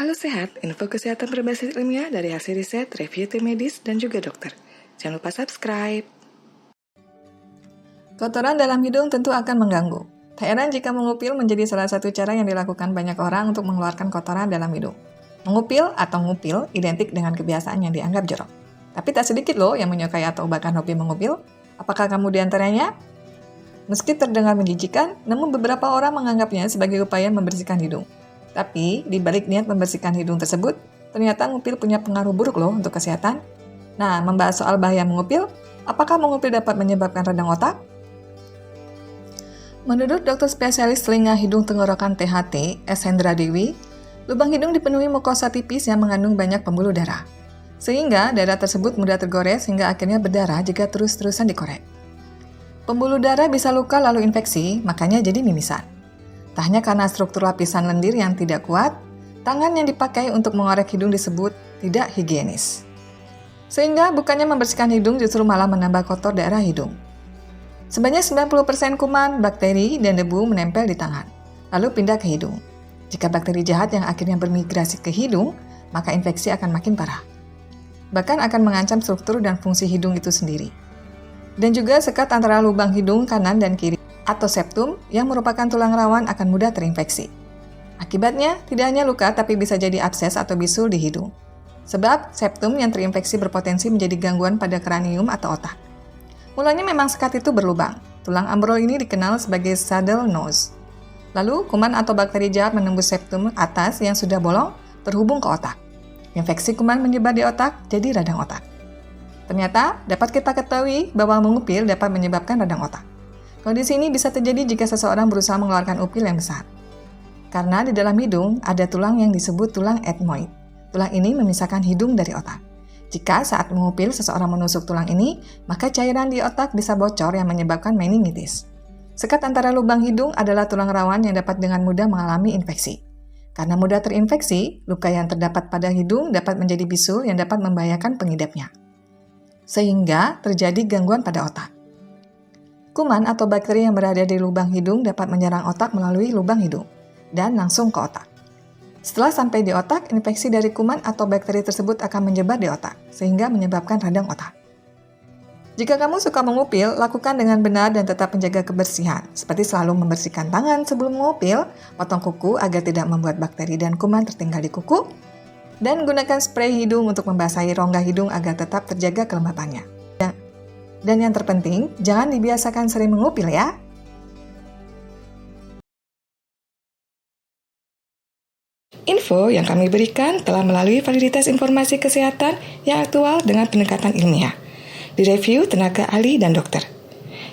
Halo Sehat, info kesehatan berbasis ilmiah dari hasil riset, review tim medis, dan juga dokter. Jangan lupa subscribe. Kotoran dalam hidung tentu akan mengganggu. Tak heran jika mengupil menjadi salah satu cara yang dilakukan banyak orang untuk mengeluarkan kotoran dalam hidung. Mengupil atau ngupil identik dengan kebiasaan yang dianggap jorok. Tapi tak sedikit loh yang menyukai atau bahkan hobi mengupil. Apakah kamu di antaranya? Meski terdengar menjijikan, namun beberapa orang menganggapnya sebagai upaya membersihkan hidung. Tapi, di balik niat membersihkan hidung tersebut, ternyata ngupil punya pengaruh buruk loh untuk kesehatan. Nah, membahas soal bahaya mengupil, apakah mengupil dapat menyebabkan radang otak? Menurut dokter spesialis telinga hidung tenggorokan THT, S. Hendra Dewi, lubang hidung dipenuhi mukosa tipis yang mengandung banyak pembuluh darah. Sehingga darah tersebut mudah tergores hingga akhirnya berdarah jika terus-terusan dikorek. Pembuluh darah bisa luka lalu infeksi, makanya jadi mimisan. Tak hanya karena struktur lapisan lendir yang tidak kuat, tangan yang dipakai untuk mengorek hidung disebut tidak higienis. Sehingga bukannya membersihkan hidung justru malah menambah kotor daerah hidung. Sebanyak 90% kuman, bakteri, dan debu menempel di tangan, lalu pindah ke hidung. Jika bakteri jahat yang akhirnya bermigrasi ke hidung, maka infeksi akan makin parah. Bahkan akan mengancam struktur dan fungsi hidung itu sendiri. Dan juga sekat antara lubang hidung kanan dan kiri, atau septum yang merupakan tulang rawan akan mudah terinfeksi. Akibatnya, tidak hanya luka tapi bisa jadi abses atau bisul di hidung. Sebab, septum yang terinfeksi berpotensi menjadi gangguan pada kranium atau otak. Mulanya memang sekat itu berlubang. Tulang ambrol ini dikenal sebagai saddle nose. Lalu, kuman atau bakteri jahat menembus septum atas yang sudah bolong terhubung ke otak. Infeksi kuman menyebar di otak, jadi radang otak. Ternyata, dapat kita ketahui bahwa mengupil dapat menyebabkan radang otak. Kondisi ini bisa terjadi jika seseorang berusaha mengeluarkan upil yang besar. Karena di dalam hidung ada tulang yang disebut tulang ethmoid. Tulang ini memisahkan hidung dari otak. Jika saat mengupil seseorang menusuk tulang ini, maka cairan di otak bisa bocor yang menyebabkan meningitis. Sekat antara lubang hidung adalah tulang rawan yang dapat dengan mudah mengalami infeksi. Karena mudah terinfeksi, luka yang terdapat pada hidung dapat menjadi bisul yang dapat membahayakan pengidapnya. Sehingga terjadi gangguan pada otak. Kuman atau bakteri yang berada di lubang hidung dapat menyerang otak melalui lubang hidung dan langsung ke otak. Setelah sampai di otak, infeksi dari kuman atau bakteri tersebut akan menyebar di otak, sehingga menyebabkan radang otak. Jika kamu suka mengupil, lakukan dengan benar dan tetap menjaga kebersihan, seperti selalu membersihkan tangan sebelum mengupil, potong kuku agar tidak membuat bakteri dan kuman tertinggal di kuku, dan gunakan spray hidung untuk membasahi rongga hidung agar tetap terjaga kelembapannya. Dan yang terpenting, jangan dibiasakan sering mengupil ya. Info yang kami berikan telah melalui validitas informasi kesehatan yang aktual dengan pendekatan ilmiah. Direview tenaga ahli dan dokter.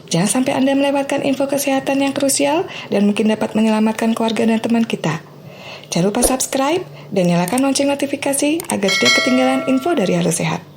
Jangan sampai Anda melewatkan info kesehatan yang krusial dan mungkin dapat menyelamatkan keluarga dan teman kita. Jangan lupa subscribe dan nyalakan lonceng notifikasi agar tidak ketinggalan info dari Halo Sehat.